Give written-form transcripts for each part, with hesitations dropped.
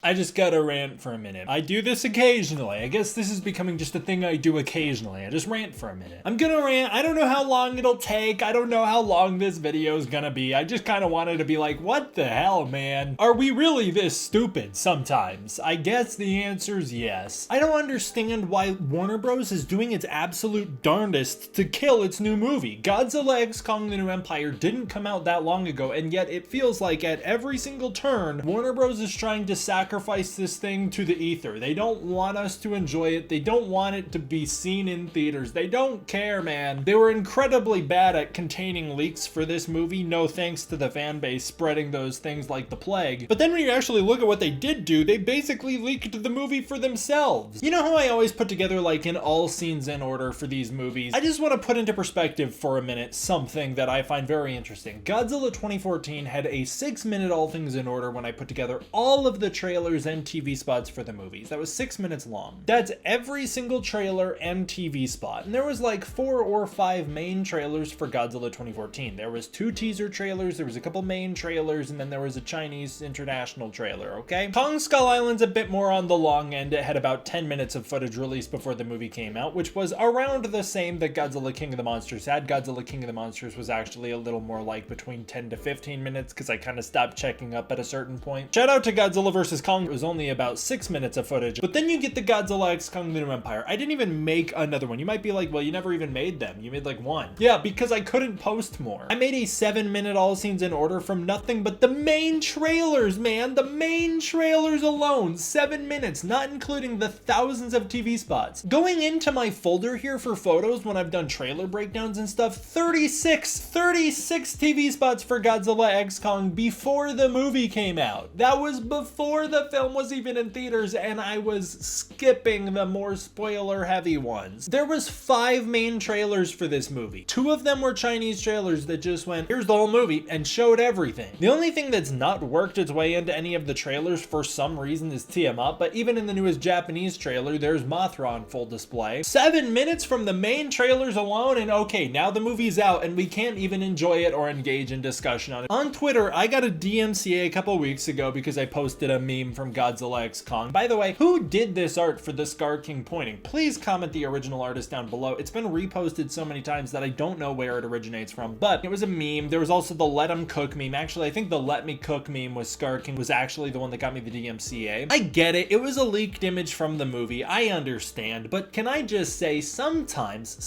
I just gotta rant for a minute. I do this occasionally. I guess this is becoming just a thing I do occasionally. I just rant for a minute. I'm gonna rant. I don't know how long it'll take. I don't know how long this video is gonna be. I just kind of wanted to be like, what the hell, man? Are we really this stupid sometimes? I guess the answer is yes. I don't understand why Warner Bros. Is doing its absolute darndest to kill its new movie. Godzilla X Kong: The New Empire didn't come out that long ago, and yet it feels like at every single turn, Warner Bros. Is trying to sacrifice this thing to the ether. They don't want us to enjoy it. They don't want it to be seen in theaters. They don't care, man. They were incredibly bad at containing leaks for this movie, no thanks to the fan base spreading those things like the plague. But then when you actually look at what they did do, they basically leaked the movie for themselves. You know how I always put together like an all scenes in order for these movies? I just want to put into perspective for a minute something that I find very interesting. Godzilla 2014 had a 6-minute all things in order when I put together all of the trailers and TV spots for the movies. That was 6 minutes long. That's every single trailer and TV spot. And there was like 4 or 5 main trailers for Godzilla 2014. There was 2 teaser trailers, there was a couple main trailers, and then there was a Chinese international trailer, okay? Kong Skull Island's a bit more on the long end. It had about 10 minutes of footage released before the movie came out, which was around the same that Godzilla King of the Monsters had. Godzilla King of the Monsters was actually a little more like between 10 to 15 minutes because I kind of stopped checking up at a certain point. Shout out to Godzilla vs. Kong. It was only about 6 minutes of footage, but then you get the Godzilla X Kong: The New Empire. I didn't even make another one. You might be like, well, you never even made them. You made like 1. Yeah, because I couldn't post more. I made a 7-minute all scenes in order from nothing but the main trailers, man. The main trailers alone. 7 minutes, not including the thousands of TV spots. Going into my folder here for photos when I've done trailer breakdowns and stuff, 36 TV spots for Godzilla X Kong before the movie came out. That was before the film was even in theaters, and I was skipping the more spoiler heavy ones. There was 5 main trailers for this movie. 2 of them were Chinese trailers that just went, here's the whole movie, and showed everything. The only thing that's not worked its way into any of the trailers for some reason is Tiamat, but even in the newest Japanese trailer, there's Mothra on full display. 7 minutes from the main trailers alone, and okay, now the movie's out, and we can't even enjoy it or engage in discussion on it. On Twitter, I got a DMCA a couple weeks ago because I posted a meme from Godzilla X Kong. By the way, who did this art for the Scar King pointing? Please comment the original artist down below. It's been reposted so many times that I don't know where it originates from, but it was a meme. There was also the Let Him Cook meme. Actually, I think the Let Me Cook meme with Scar King was actually the one that got me the DMCA. I get it. It was a leaked image from the movie. I understand, but can I just say sometimes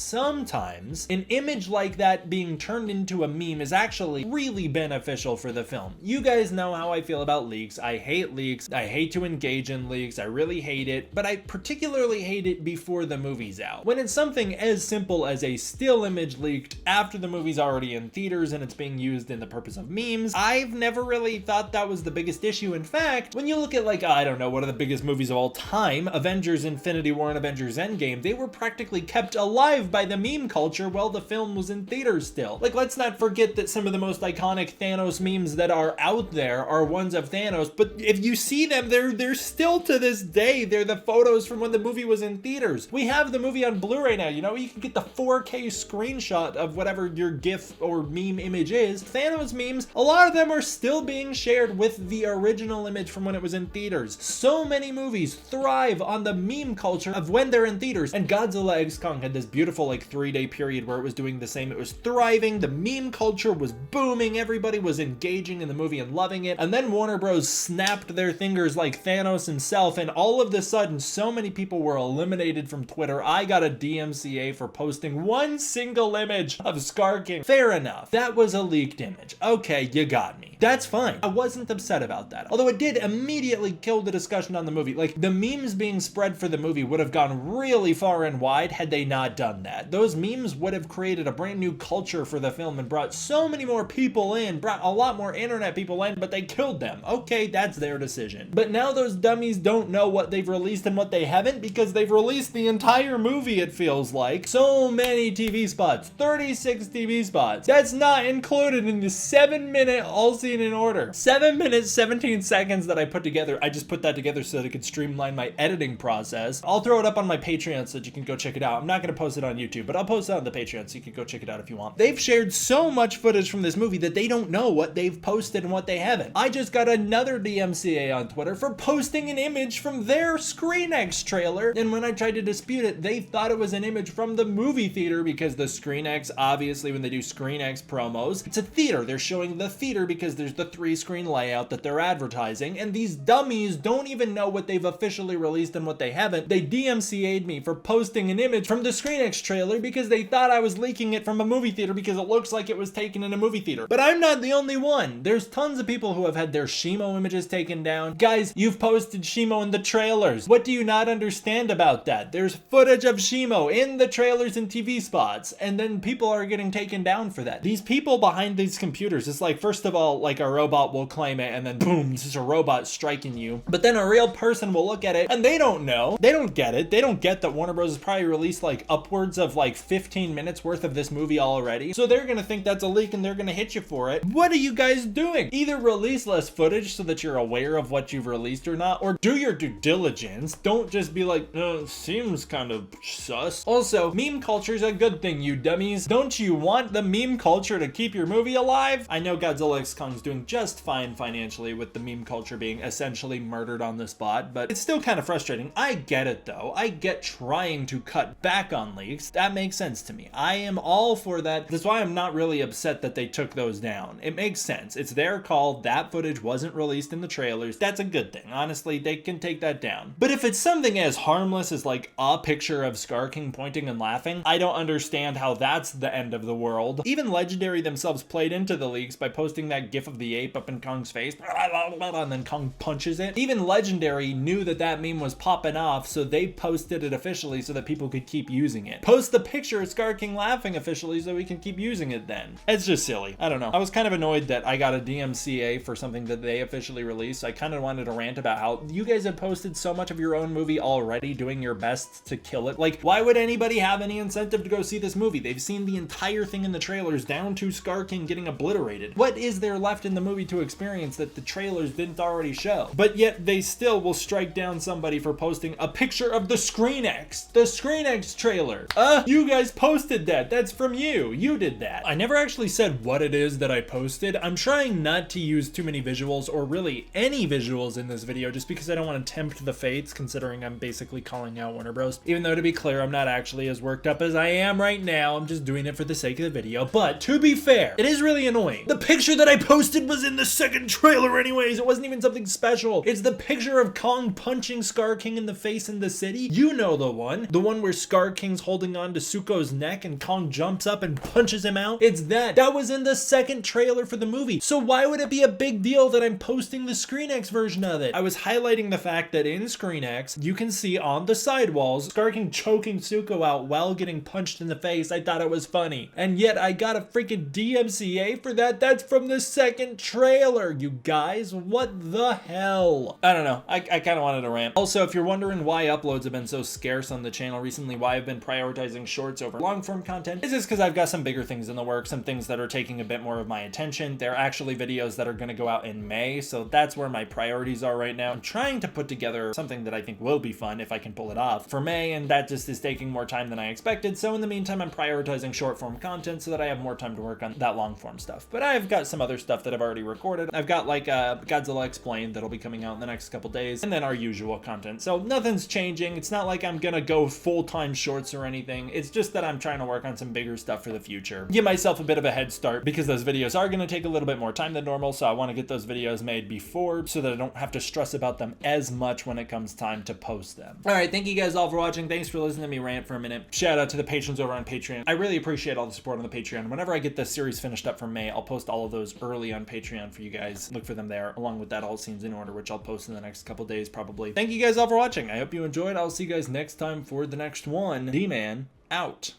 an image like that being turned into a meme is actually really beneficial for the film. You guys know how I feel about leaks. I hate leaks. I hate to engage in leaks. I really hate it, but I particularly hate it before the movie's out. When it's something as simple as a still image leaked after the movie's already in theaters and it's being used in the purpose of memes, I've never really thought that was the biggest issue. In fact, when you look at like, I don't know, one of the biggest movies of all time, Avengers Infinity War and Avengers Endgame, they were practically kept alive by the meme culture while the film was in theaters still. Like, let's not forget that some of the most iconic Thanos memes that are out there are ones of Thanos, but if you see them, they're still to this day, they're the photos from when the movie was in theaters. We have the movie on Blu-ray now, you know, you can get the 4K screenshot of whatever your GIF or meme image is. Thanos memes, a lot of them are still being shared with the original image from when it was in theaters. So many movies thrive on the meme culture of when they're in theaters, and Godzilla X Kong had this beautiful like 3-day period where it was doing the same. It was thriving, the meme culture was booming, everybody was engaging in the movie and loving it, and then Warner Bros. Snapped their fingers like Thanos himself, and all of a sudden so many people were eliminated from Twitter. I got a DMCA for posting 1 single image of Scar King. Fair enough. That was a leaked image. Okay, you got me. That's fine. I wasn't upset about that. Although it did immediately kill the discussion on the movie. Like, the memes being spread for the movie would have gone really far and wide had they not done that. Those memes would have created a brand new culture for the film and brought so many more people in, brought a lot more internet people in, but they killed them. Okay, that's their decision. But now those dummies don't know what they've released and what they haven't because they've released the entire movie, it feels like. So many TV spots. 36 TV spots. That's not included in the 7-minute all scene in order. 7 minutes, 17 seconds that I put together. I just put that together so that it could streamline my editing process. I'll throw it up on my Patreon so that you can go check it out. I'm not going to post it on YouTube, but I'll post it on the Patreon so you can go check it out if you want. They've shared so much footage from this movie that they don't know what they've posted and what they haven't. I just got another DMCA on on Twitter for posting an image from their ScreenX trailer, and when I tried to dispute it, they thought it was an image from the movie theater because the ScreenX, obviously when they do ScreenX promos, it's a theater. They're showing the theater because there's the 3-screen layout that they're advertising, and these dummies don't even know what they've officially released and what they haven't. They DMCA'd me for posting an image from the ScreenX trailer because they thought I was leaking it from a movie theater because it looks like it was taken in a movie theater. But I'm not the only one. There's tons of people who have had their Shimo images taken down. Guys, you've posted Shimo in the trailers. What do you not understand about that? There's footage of Shimo in the trailers and TV spots, and then people are getting taken down for that. These people behind these computers, it's like, first of all, like a robot will claim it, and then boom, this is a robot striking you. But then a real person will look at it, and they don't know. They don't get it. They don't get that Warner Bros. Has probably released like upwards of like 15 minutes worth of this movie already. So they're gonna think that's a leak, and they're gonna hit you for it. What are you guys doing? Either release less footage so that you're aware of what you've released or not, or do your due diligence. Don't just be like, it seems kind of sus. Also, meme culture is a good thing, you dummies. Don't you want the meme culture to keep your movie alive? I know Godzilla x Kong's doing just fine financially with the meme culture being essentially murdered on the spot, but it's still kind of frustrating. I get it though. I get trying to cut back on leaks. That makes sense to me. I am all for that. That's why I'm not really upset that they took those down. It makes sense. It's their call. That footage wasn't released in the trailers. That's a good thing. Honestly, they can take that down. But if it's something as harmless as like a picture of Scar King pointing and laughing, I don't understand how that's the end of the world. Even Legendary themselves played into the leaks by posting that gif of the ape up in Kong's face, and then Kong punches it. Even Legendary knew that that meme was popping off, so they posted it officially so that people could keep using it. Post the picture of Scar King laughing officially so we can keep using it then. It's just silly. I don't know. I was kind of annoyed that I got a DMCA for something that they officially released. I kind of wanted to rant about how you guys have posted so much of your own movie already, doing your best to kill it. Like, why would anybody have any incentive to go see this movie? They've seen the entire thing in the trailers down to Scar King getting obliterated. What is there left in the movie to experience that the trailers didn't already show? But yet they still will strike down somebody for posting a picture of the ScreenX. The ScreenX trailer. You guys posted that. That's from you. You did that. I never actually said what it is that I posted. I'm trying not to use too many visuals or really any visuals in this video just because I don't want to tempt the fates, considering I'm basically calling out Warner Bros. Even though, to be clear, I'm not actually as worked up as I am right now. I'm just doing it for the sake of the video. But to be fair, it is really annoying. The picture that I posted was in the second trailer anyways. It wasn't even something special. It's the picture of Kong punching Scar King in the face in the city. You know the one. The one where Scar King's holding on to Zuko's neck and Kong jumps up and punches him out. It's that. That was in the second trailer for the movie. So why would it be a big deal that I'm posting the ScreenX version of it? I was highlighting the fact that in ScreenX, you can see on the sidewalls Scar King choking Zuko out while getting punched in the face. I thought it was funny. And yet I got a freaking DMCA for that? That's from the second trailer, you guys. What the hell? I don't know. I kind of wanted to rant. Also, if you're wondering why uploads have been so scarce on the channel recently, why I've been prioritizing shorts over long form content, it's just because I've got some bigger things in the works, some things that are taking a bit more of my attention. They're actually videos that are going to go out in May, so that's where my priorities are right now. I'm trying to put together something that I think will be fun if I can pull it off for May, and that just is taking more time than I expected. So in the meantime, I'm prioritizing short form content so that I have more time to work on that long form stuff. But I've got some other stuff that I've already recorded. I've got like Godzilla Explained that'll be coming out in the next couple days, and then our usual content. So nothing's changing. It's not like I'm gonna go full-time shorts or anything. It's just that I'm trying to work on some bigger stuff for the future. Give myself a bit of a head start because those videos are gonna take a little bit more time than normal, so I want to get those videos made before so that I don't have to stress about them as much when it comes time to post them. All right, thank you guys all for watching. Thanks for listening to me rant for a minute. Shout out to the patrons over on Patreon. I really appreciate all the support on the Patreon. Whenever I get this series finished up for May, I'll post all of those early on Patreon for you guys. Look for them there, along with that All Scenes in Order, which I'll post in the next couple days probably. Thank you guys all for watching. I hope you enjoyed. I'll see you guys next time for the next one. D-Man out.